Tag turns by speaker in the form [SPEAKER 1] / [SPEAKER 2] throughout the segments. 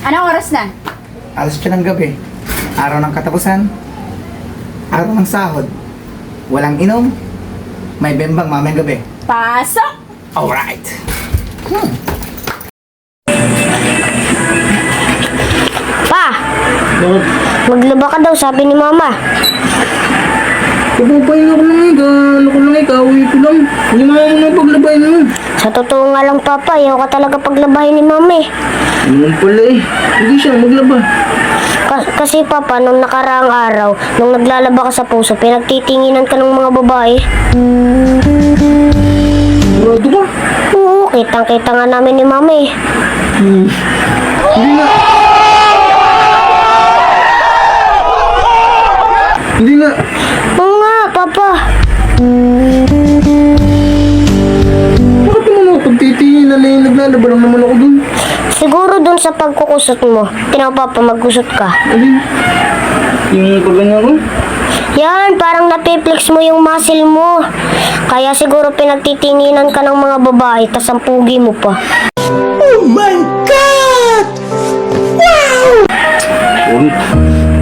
[SPEAKER 1] Anong oras na?
[SPEAKER 2] Alas 8 ng gabi. Araw ng katapusan. Araw ng sahod. Walang inom. May bembang mamayang gabi.
[SPEAKER 1] Pasok!
[SPEAKER 2] Alright.
[SPEAKER 3] Pa, maglaba ka daw, sabi ni Mama.
[SPEAKER 2] Papapayin ako lang ano ko lang uwi ko lang. Hindi mo na paglabayin mo.
[SPEAKER 3] Sa totoo nga lang, Papa, ayaw ka talaga paglabahin ni Mama eh.
[SPEAKER 2] Ano pala eh. Hindi siya maglaba.
[SPEAKER 3] Kasi Papa, nung nakaraang araw, nung naglalaba ka sa puso, pinagtitinginan ka ng mga babae.
[SPEAKER 2] Sigurado ka?
[SPEAKER 3] Oo, kitang-kita nga namin ni Mama eh.
[SPEAKER 2] Hindi nga. Hindi nga.
[SPEAKER 3] Oo nga, Papa.
[SPEAKER 2] Bakit naman ako pagtitingin na yung naglalaba lang naman ako dun?
[SPEAKER 3] Siguro dun sa pagkukusot mo, tinaw Papa, magkusot ka.
[SPEAKER 2] Alin? Yung pagganyan ko?
[SPEAKER 3] Yan, parang napiplex mo yung muscle mo. Kaya siguro pinagtitinginan ka ng mga babae, tas ang pugi mo pa.
[SPEAKER 2] Oh my God! Wow!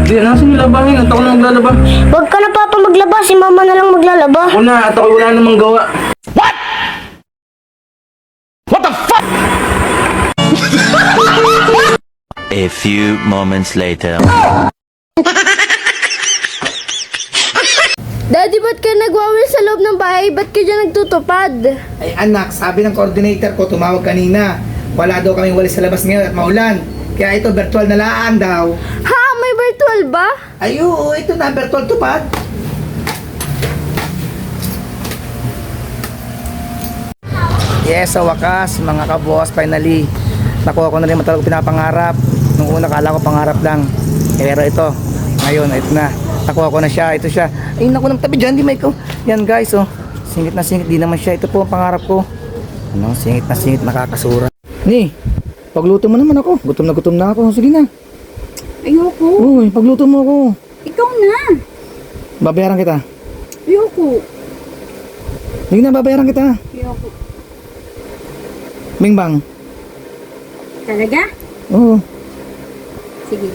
[SPEAKER 2] Hindi, nasa yung labahin. At ako na maglalaba.
[SPEAKER 3] Huwag ka na Papa maglaba, si Mama na lang maglalaba.
[SPEAKER 2] Ako na, at ako wala namang gawa.
[SPEAKER 4] A few moments later.
[SPEAKER 5] Daddy, ba't ka nagwawil sa loob ng bahay? Ba't ka dyan nagtutupad?
[SPEAKER 2] Ay anak, sabi ng coordinator ko, tumawag kanina. Wala daw kaming walis sa labas ngayon at maulan. Kaya ito, virtual na laan daw.
[SPEAKER 5] Ha? May virtual ba?
[SPEAKER 2] Ay, oo, ito na, virtual tupad. Yes, sa wakas, mga kaboss, finally. Nakuha ko na rin matalagang pinapangarap. Nung una, kala ko pangarap lang. Pero ito, ngayon, ito na. Nakuha ko na siya, ito siya. Ay, naku, ng tabi dyan, di may ko. Yan guys, oh. Singit na singit, di naman siya. Ito po ang pangarap ko. Ano, singit na singit, nakakasura. Ni, pagluto mo naman ako. Gutom na ako. Sige na.
[SPEAKER 5] Ayoko.
[SPEAKER 2] Uy, pagluto mo ako.
[SPEAKER 5] Ikaw na.
[SPEAKER 2] Babayaran kita.
[SPEAKER 5] Ayoko.
[SPEAKER 2] Sige na, babayaran kita.
[SPEAKER 5] Ayoko.
[SPEAKER 2] Bingbang.
[SPEAKER 5] Talaga?
[SPEAKER 2] Oo.
[SPEAKER 5] Sige.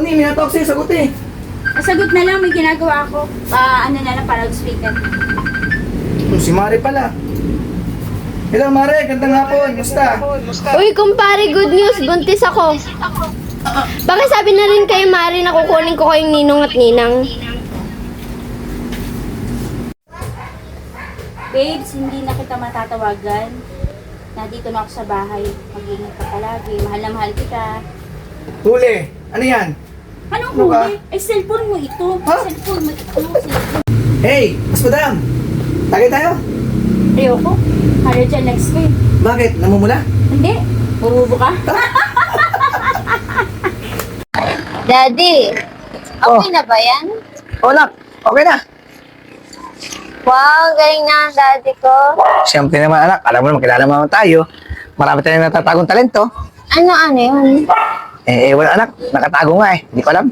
[SPEAKER 2] Ni, may natawag sa'yo, sagot eh.
[SPEAKER 5] Sagot na lang, may ginagawa ako. Ano na lang, para speaker.
[SPEAKER 2] Si Mare pala. Hello Mare, gandang hapon. Musta?
[SPEAKER 5] Uy, kumpare, good news. Buntis ako. Pakisabi na rin kay Mari na kukunin ko kayong ninong at ninang. Babes, hindi na kita matatawagan. Nandito na ako sa bahay. Mag-ingat ka palagi. Mahal na mahal kita.
[SPEAKER 2] Huli. Ano yan?
[SPEAKER 5] Anong
[SPEAKER 2] Ano ka?
[SPEAKER 5] huli? Cellphone mo ito.
[SPEAKER 2] Ha?
[SPEAKER 5] Cellphone mo ito. Cellphone.
[SPEAKER 2] Hey, mas madam. Tagay tayo.
[SPEAKER 5] Ayoko. Halo dyan, next ko eh.
[SPEAKER 2] Bakit? Namumula?
[SPEAKER 5] Hindi. Burubo ka.
[SPEAKER 3] Daddy, okay na ba yan?
[SPEAKER 2] Oh, nak. Okay na.
[SPEAKER 3] Wow, galing na ang daddy ko.
[SPEAKER 2] Siyempre naman anak, alam mo naman, kilala mo naman tayo. Marami tayong natatagong talento.
[SPEAKER 3] Ano yun?
[SPEAKER 2] Wala anak, nakatago nga eh. Hindi ko alam.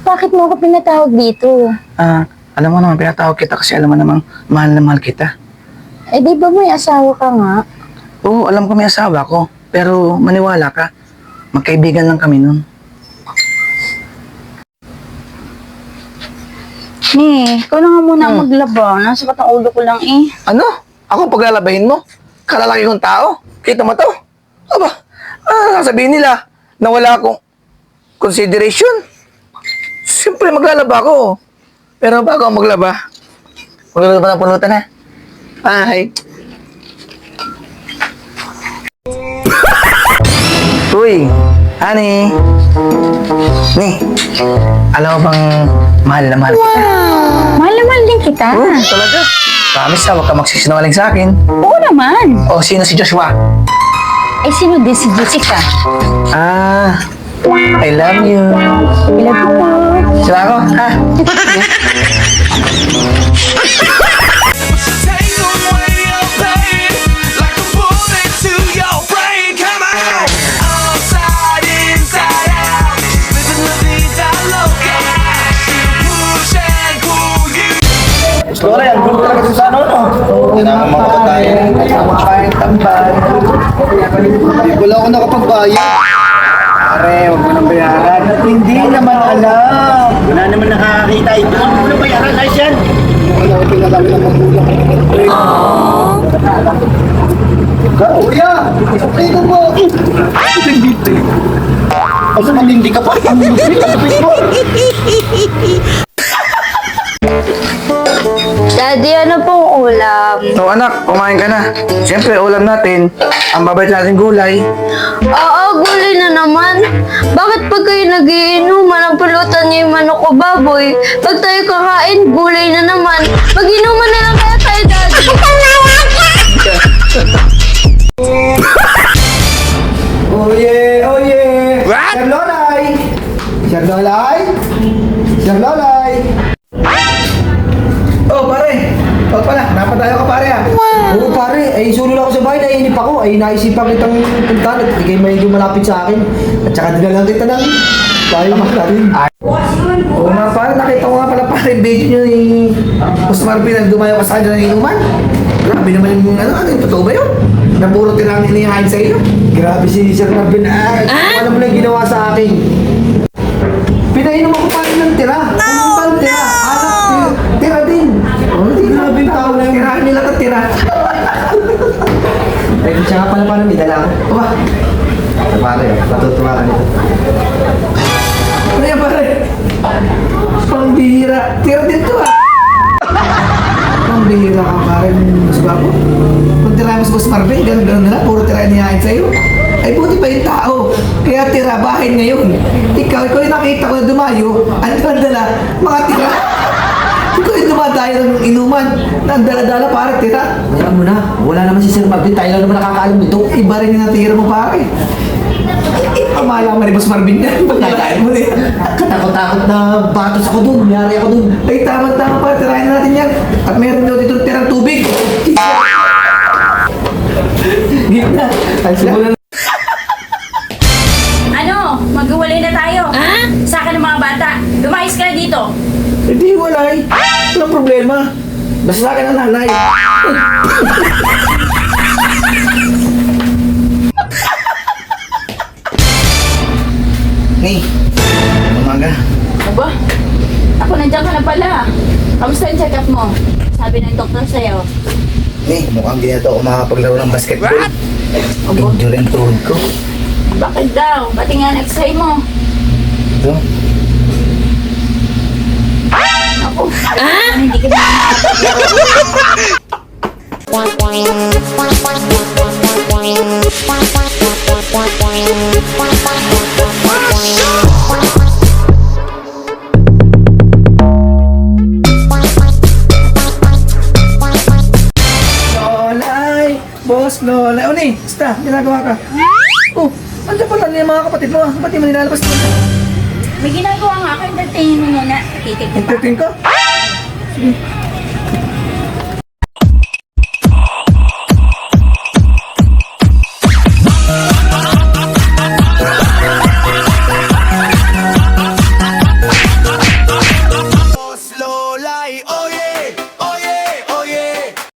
[SPEAKER 3] Bakit mo ako pinatawag dito?
[SPEAKER 2] Alam mo naman, pinatawag kita kasi alam mo namang mahal na mahal kita.
[SPEAKER 3] Eh di ba may asawa ka nga?
[SPEAKER 2] Oo, alam ko may asawa ko. Pero maniwala ka, magkaibigan lang kami nun.
[SPEAKER 1] Ikaw na nga muna maglaba. Nasa batang ulo ko lang eh.
[SPEAKER 2] Ano? Ako paglalabahin mo? Kalalaki kong tao? Kita mo to? Aba, sasabihin nila na wala akong consideration. Siyempre maglalaba ako. Pero bago ako maglaba ng pulutan ha. Bye. Uy, honey. Ni, alam mo bang mahal na mahal kita?
[SPEAKER 1] Mahal na mahal din kita.
[SPEAKER 2] Talaga? Promise ha, huwag ka magsisinungaling sa akin.
[SPEAKER 1] Oo naman.
[SPEAKER 2] O, sino si Joshua?
[SPEAKER 1] Ay, sino din si Jessica?
[SPEAKER 2] I love you.
[SPEAKER 1] I love you po.
[SPEAKER 2] Sila ako, ha?
[SPEAKER 6] Take away your pain like a bullet to your brain. Come on, outside, inside out, living la vida loca. Push and pull you.
[SPEAKER 2] Gusto ko na yan, gusto talaga sa ano, no? Kailangan mga tayo, kumakain, tambay.
[SPEAKER 7] ako nakapagbayad.
[SPEAKER 2] Pare, huwag mo nang bayaran. Hindi naman alam.
[SPEAKER 7] Wala naman nakakakita ito. Ano mo na bayaran? Ayos yan.
[SPEAKER 2] Wala ko pinalamin ng magulang.
[SPEAKER 7] Kuya! Ito po! Asa malindi ka pa? Ang lupit mo!
[SPEAKER 1] Daddy, ano pong ulam?
[SPEAKER 2] So anak, kumain ka na. Siyempre, ulam natin. Ang babait natin gulay.
[SPEAKER 1] Oo, gulay na naman. Bakit pag kayo nagiinuman ang pulutan niyo yung manok o baboy? Pag tayo kakain, gulay na naman. Mag-inuman na lang kaya tayo, Daddy.
[SPEAKER 2] Oh yeah, oh yeah.
[SPEAKER 4] What?
[SPEAKER 2] Sir Lolay. Sir Lolay. Sir Lolay. Oh pare. Oh pala, napatayo ka pare ah.
[SPEAKER 7] Oo pare, ay sulod ako sa bahay, naiinip ako. Ay naisipan kitang puntahan at ikay medyo malapit sa akin. At saka dinalang kita ng bahay natin.
[SPEAKER 2] Oo nga pare, nakita ko nga pala pare yung video nyo ni Boss Marvin na dumayo ka sa kanya ng inuman. Grabe naman yung ano, totoo ba yun? Na puro tirangin inihain sa iyo.
[SPEAKER 7] Grabe si Sir Marvin. Ano mo lang ginawa sa akin? Pinainom ako pa rin ng tira. Ano ba tira? Anak, tira din. Oh, hindi grabe yung tao na yun.
[SPEAKER 2] Tirahan nila ka tira.
[SPEAKER 7] Ay, siya nga pala parang may dala ako.
[SPEAKER 2] Aba,
[SPEAKER 7] Ay, pare, matutuwa ka nito.
[SPEAKER 2] ano yan pare? Pambihira. Tira din to ah. Pambihira ka pare, mas bago. Kung tirahan mo sa Boss Marvin, ganun-ganun na lang, puro tirahan inihain sa iyo. Ay buti pa yung tao. Kaya tira, bahay ngayon. Ikaw yung nakita ko na dumayo, ang dala, mga tira. Ikaw yung dumadayo ng inuman, na ang dala-dala pare, tira.
[SPEAKER 7] Ayan mo na, wala naman si Sir Marvin. Tayo lang naman nakakaalam nito.
[SPEAKER 2] Iba rin yung natira mo pare. Pamalaman ni Boss Marvin yan. Pagkakain mo na yan.
[SPEAKER 7] Katakot-takot na batos ako dun. Mayari ako dun.
[SPEAKER 2] Ay, tama-tama pa. Tirahin natin yan. At meron daw dito tirang tubig. Gitna. Ay, simulan na.
[SPEAKER 8] Ano? Maghiwalay na tayo. Sa akin ng mga bata. Lumayas ka na dito.
[SPEAKER 2] Hindi, wala eh. Walang problema. Basta sa akin ang nanay. Hey, umaga.
[SPEAKER 8] Aba? Ako nandiyan ka na pala. Kamusta yung check-up mo? Sabi ng doktor sa'yo.
[SPEAKER 2] Hey, mukhang di na to ako makakapaglaro ng basketball. Injury ang tuhod ko.
[SPEAKER 8] Bakit daw? Pati nga next-try mo.
[SPEAKER 2] Ito.
[SPEAKER 8] Ako. Hindi ka na
[SPEAKER 2] Lolay! Boss Lolay! O ni, basta, ginagawa ka. Oh, andiyan pala yung mga kapatid mo ah. Ba't di mo nilalabas mo?
[SPEAKER 8] May ginagawa nga ako. Entertainin mo muna. Titigil pa.
[SPEAKER 2] Entertain ko? Sige.